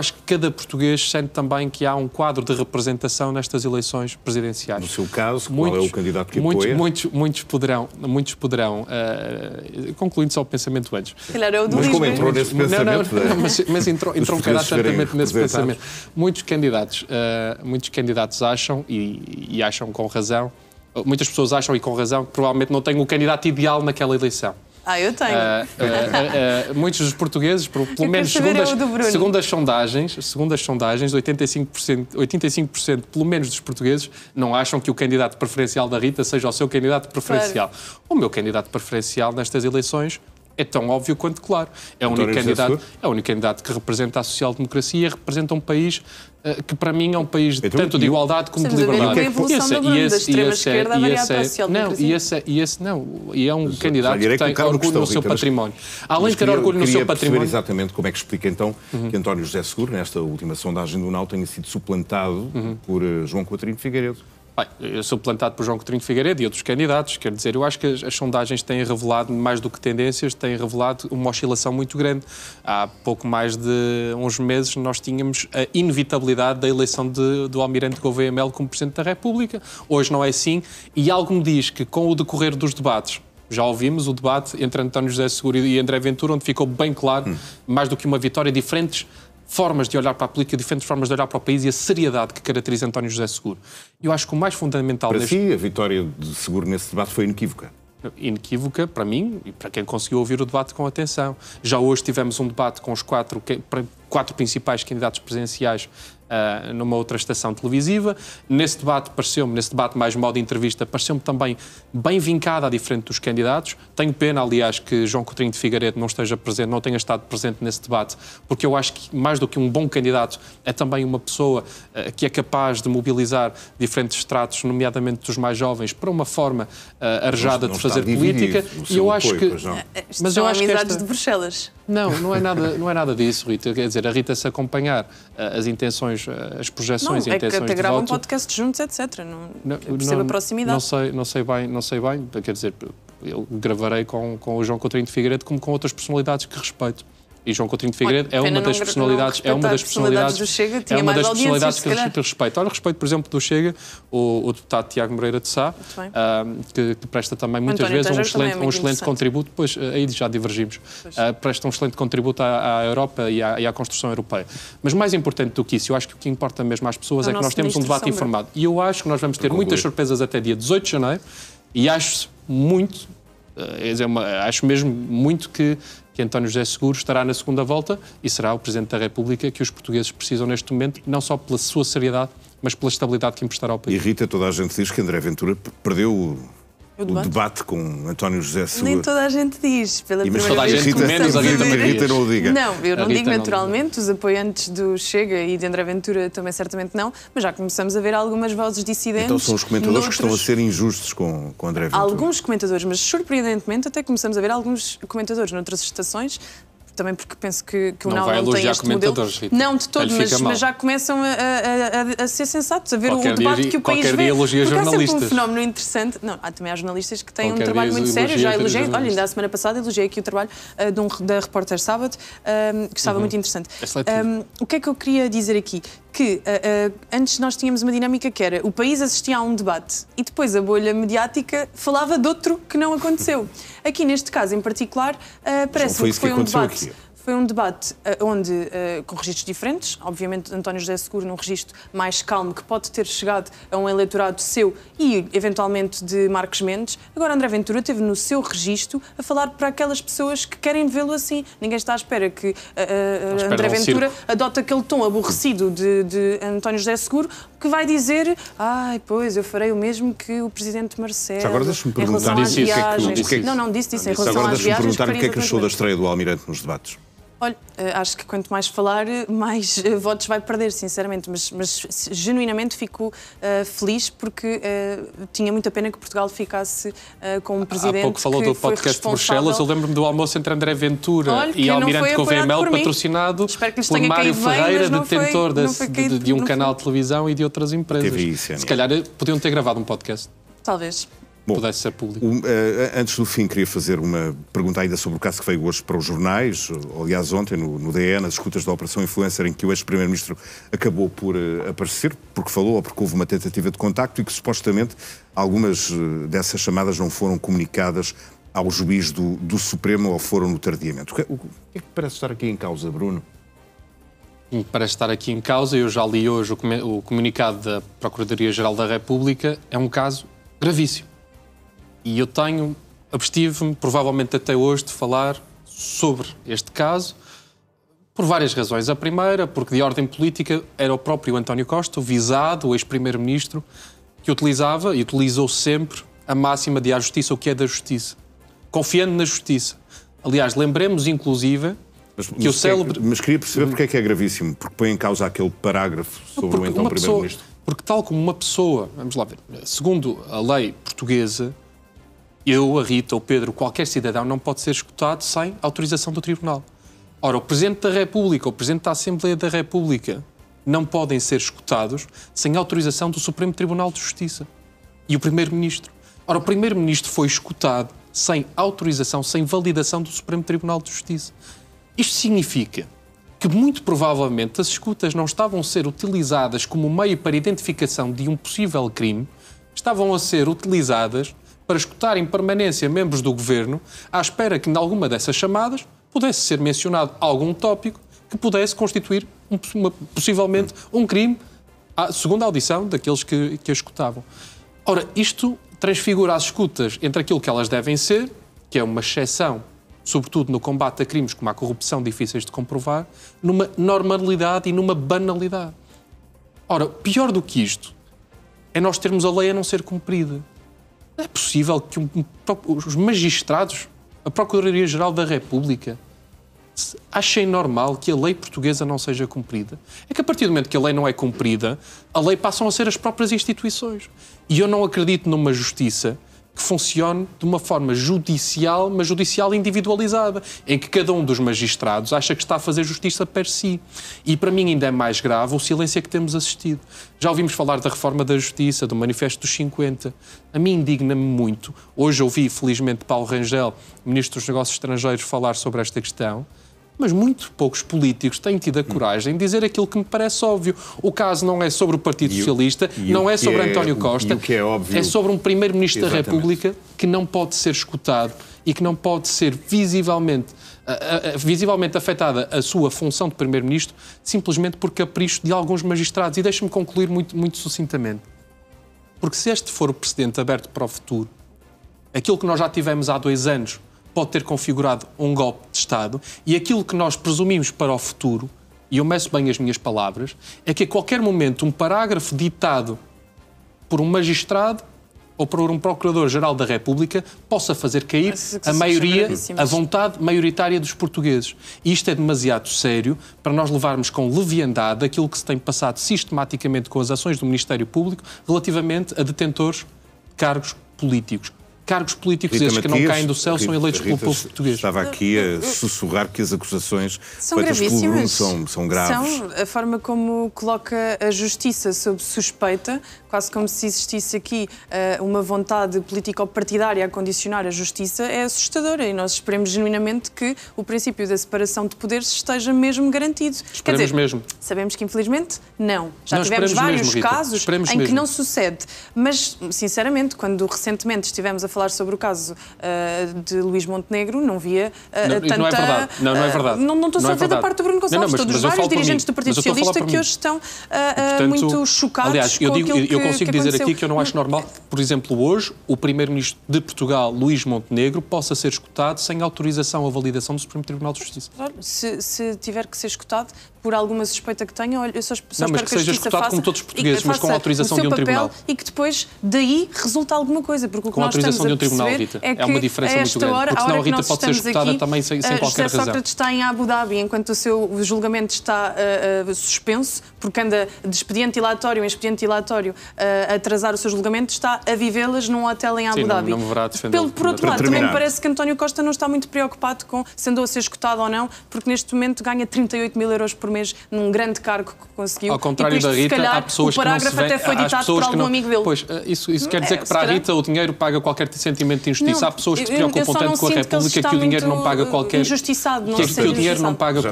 acho que cada português sente também que há um quadro de representação nestas eleições presidenciais. No seu caso, qual é o candidato que apoia? Muitos poderão concluindo só o pensamento antes. Mas como entrou nesse pensamento? Mas entrou um bocadinho certamente nesse pensamento. Muitos candidatos acham, e acham com razão, muitas pessoas acham e com razão, que provavelmente não têm o candidato ideal naquela eleição. Eu tenho. Muitos dos portugueses, pelo menos segundo as sondagens, 85% pelo menos dos portugueses não acham que o candidato preferencial da Rita seja o seu candidato preferencial. Claro. O meu candidato preferencial nestas eleições é tão óbvio quanto claro. É o único candidato que representa a social-democracia e representa um país que para mim é um país tanto de igualdade como de liberdade. E é um candidato que tem orgulho no seu património. Além de ter orgulho no seu património... exatamente como é que explica então que António José Seguro, nesta última sondagem do UNAL, tenha sido suplantado por João Coutinho de Figueiredo. Bem, eu sou plantado por João Coutinho de Figueiredo e outros candidatos, quer dizer, eu acho que as sondagens têm revelado, mais do que tendências, têm revelado uma oscilação muito grande. Há pouco mais de uns meses nós tínhamos a inevitabilidade da eleição do Almirante Gouveia Melo como Presidente da República. Hoje não é assim e algo me diz que com o decorrer dos debates, já ouvimos o debate entre António José Seguro e André Ventura, onde ficou bem claro, mais do que uma vitória, diferentes formas de olhar para a política, diferentes formas de olhar para o país e a seriedade que caracteriza António José Seguro. Eu acho que o mais fundamental... Para si, a vitória de Seguro nesse debate foi inequívoca? Inequívoca, para mim, e para quem conseguiu ouvir o debate com atenção. Já hoje tivemos um debate com os quatro principais candidatos presidenciais numa outra estação televisiva. Nesse debate mais modo de entrevista, pareceu-me também bem vincada, a diferente dos candidatos. Tenho pena, aliás, que João Coutinho de Figueiredo não tenha estado presente nesse debate, porque eu acho que, mais do que um bom candidato, é também uma pessoa que é capaz de mobilizar diferentes estratos, nomeadamente dos mais jovens, para uma forma arejada de fazer política. E eu acho que... Mas eu acho que amizades de Bruxelas. Não é nada disso, Rita. Quer dizer, a Rita, se acompanhar as intenções, as projeções e intenções de voto... Não, é que até gravam podcast juntos, etc. Não percebo a proximidade. Não sei bem. Quer dizer, eu gravarei com o João Coutinho de Figueiredo como com outras personalidades que respeito. E João Coutinho de Figueiredo é uma das personalidades do Chega, tinha mais personalidades que respeito. Olha, respeito, por exemplo, do Chega, o deputado Tiago Moreira de Sá, que presta também muitas vezes um excelente contributo, pois aí já divergimos, presta um excelente contributo à Europa e à construção europeia. Mas mais importante do que isso, eu acho que o que importa mesmo às pessoas é que nós temos um debate informado. E eu acho que nós vamos ter muitas surpresas até dia 18 de janeiro e acho mesmo muito que António José Seguro estará na segunda volta e será o Presidente da República que os portugueses precisam neste momento, não só pela sua seriedade, mas pela estabilidade que emprestará ao país. E Rita, toda a gente diz que André Ventura perdeu o debate com António José Seguro. Nem toda a gente diz. Pela primeira toda a vez gente menos a Rita não o diga. Não, eu não digo naturalmente. Os apoiantes do Chega e de André Ventura também certamente não, mas já começamos a ver algumas vozes dissidentes. Então são os comentadores que estão a ser injustos com André Ventura. Alguns comentadores, mas surpreendentemente até começamos a ver alguns comentadores noutras estações, também porque penso que o não não tem este modelo. Rita. Não, de todo, mas já começam a ser sensatos, a ver o debate que o país vê. Qualquer dia elogia jornalistas. Há sempre um fenómeno interessante. Não, também há jornalistas que têm um trabalho muito sério. Já elogiei, olha, ainda a semana passada elogiei aqui o trabalho da repórter Sábado, que estava muito interessante. O que é que eu queria dizer aqui? Que antes nós tínhamos uma dinâmica que era o país assistia a um debate e depois a bolha mediática falava de outro que não aconteceu. Aqui neste caso em particular parece-me que foi um debate. Foi um debate onde, com registros diferentes, obviamente António José Seguro num registro mais calmo, que pode ter chegado a um eleitorado seu e, eventualmente, de Marcos Mendes. Agora, André Ventura teve no seu registro a falar para aquelas pessoas que querem vê-lo assim. Ninguém está à espera que André Ventura adote aquele tom aborrecido de António José Seguro, que vai dizer, pois, eu farei o mesmo que o Presidente Marcelo. Já agora deixa-me perguntar isso. Não disse isso em relação agora às viagens. Agora deixa-me perguntar o que é que achou da estreia do Almirante nos debates. Olha, acho que quanto mais falar, mais votos vai perder, sinceramente, mas genuinamente fico feliz porque tinha muita pena que Portugal ficasse com um presidente. Há pouco falou do podcast de Bruxelas, eu lembro-me do almoço entre André Ventura e Almirante Gouveia Melo, patrocinado por Mário Ferreira, detentor de um canal de televisão e de outras empresas. Se calhar podiam ter gravado um podcast. Talvez. pudesse ser público. Antes do fim, queria fazer uma pergunta ainda sobre o caso que veio hoje para os jornais, aliás, ontem, no DE, nas escutas da Operação Influencer, em que o ex-primeiro-ministro acabou por aparecer, porque falou ou porque houve uma tentativa de contacto e que, supostamente, algumas dessas chamadas não foram comunicadas ao juiz do Supremo ou foram tardiamente. O que é que parece estar aqui em causa, Bruno? Parece estar aqui em causa, eu já li hoje o comunicado da Procuradoria-Geral da República, é um caso gravíssimo. E eu abstive-me, provavelmente até hoje, de falar sobre este caso, por várias razões. A primeira, porque de ordem política era o próprio António Costa, o visado, o ex-primeiro-ministro, que utilizava e utilizou sempre a máxima de a justiça, o que é da justiça. Confiando na justiça. Aliás, lembremos, inclusive, que o célebre... Mas queria perceber porque é que é gravíssimo, porque põe em causa aquele parágrafo sobre o então primeiro-ministro. Porque tal como uma pessoa, vamos lá ver, segundo a lei portuguesa, eu, a Rita, o Pedro, qualquer cidadão não pode ser escutado sem autorização do Tribunal. Ora, o Presidente da República, o Presidente da Assembleia da República não podem ser escutados sem autorização do Supremo Tribunal de Justiça. E o Primeiro-Ministro. Ora, o Primeiro-Ministro foi escutado sem autorização, sem validação do Supremo Tribunal de Justiça. Isto significa que, muito provavelmente, as escutas não estavam a ser utilizadas como meio para identificação de um possível crime, estavam a ser utilizadas para escutar em permanência membros do Governo, à espera que, em alguma dessas chamadas, pudesse ser mencionado algum tópico que pudesse constituir possivelmente um crime, segundo a audição daqueles que a escutavam. Ora, isto transfigura as escutas entre aquilo que elas devem ser, que é uma exceção, sobretudo no combate a crimes como a corrupção difíceis de comprovar, numa normalidade e numa banalidade. Ora, pior do que isto é nós termos a lei a não ser cumprida. É possível que os magistrados, a Procuradoria-Geral da República, achem normal que a lei portuguesa não seja cumprida? É que a partir do momento que a lei não é cumprida, a lei passam a ser as próprias instituições. E eu não acredito numa justiça que funcione de uma forma judicial, mas judicial individualizada, em que cada um dos magistrados acha que está a fazer justiça per si. E para mim ainda é mais grave o silêncio a que temos assistido. Já ouvimos falar da reforma da justiça, do Manifesto dos 50. A mim indigna-me muito. Hoje ouvi, felizmente, Paulo Rangel, Ministro dos Negócios Estrangeiros, falar sobre esta questão. Mas muito poucos políticos têm tido a coragem de dizer aquilo que me parece óbvio. O caso não é sobre o Partido Socialista, não é sobre António Costa, é sobre um Primeiro-Ministro da República que não pode ser escutado e que não pode ser visivelmente afetada a sua função de Primeiro-Ministro simplesmente por capricho de alguns magistrados. E deixe-me concluir muito sucintamente. Porque se este for o precedente aberto para o futuro, aquilo que nós já tivemos há 2 anos pode ter configurado um golpe de Estado, e aquilo que nós presumimos para o futuro, e eu meço bem as minhas palavras, é que a qualquer momento um parágrafo ditado por um magistrado ou por um Procurador-Geral da República possa fazer cair a vontade maioritária dos portugueses. E isto é demasiado sério para nós levarmos com leviandade aquilo que se tem passado sistematicamente com as ações do Ministério Público relativamente a detentores de cargos políticos. Cargos políticos esses que não caem do céu são eleitos pelo povo português. Estava aqui a sussurrar que as acusações são feitas pelo Bruno gravíssimas. São graves. São a forma como coloca a justiça sob suspeita, quase como se existisse aqui uma vontade político-partidária a condicionar a justiça, é assustadora. E nós esperemos genuinamente que o princípio da separação de poderes esteja mesmo garantido. Esperemos mesmo. Sabemos que, infelizmente, não. Já tivemos vários casos em que não sucede. Mas, sinceramente, quando recentemente estivemos a falar sobre o caso de Luís Montenegro, não via tanta... Não é verdade. Não é verdade. Não estou só a ver da parte do Bruno Gonçalves, todos os vários dirigentes do Partido Socialista que hoje estão muito chocados. Aliás, eu consigo dizer aqui que eu não acho normal que, por exemplo, hoje, o Primeiro-Ministro de Portugal, Luís Montenegro, possa ser escutado sem autorização ou validação do Supremo Tribunal de Justiça. Se tiver que ser escutado por alguma suspeita que tenha, olha, eu só espero mas que seja escutado como todos os portugueses, mas com a autorização de um tribunal. E que depois daí resulta alguma coisa, porque o que com nós estamos de um tribunal, Rita. É uma diferença muito grande. Porque senão a Rita pode ser escutada aqui, também sem qualquer razão. José Sócrates está em Abu Dhabi, enquanto o seu julgamento está suspenso, porque anda de expediente dilatório em expediente dilatório a atrasar o seu julgamento, está a vivê-las num hotel em Abu Dhabi. Não verá defender. Por outro lado, também me parece que António Costa não está muito preocupado com se andou a ser escutado ou não, porque neste momento ganha 38 mil euros por mês num grande cargo que conseguiu. Ao contrário da Rita, há pessoas que não se veem, até foi ditado por algum amigo dele. Pois, isso quer dizer que para a Rita o dinheiro paga qualquer sentimento de injustiça. Há pessoas que se preocupam tanto com a República que o dinheiro não paga qualquer... Injustiçado, não que o dinheiro não paga qualquer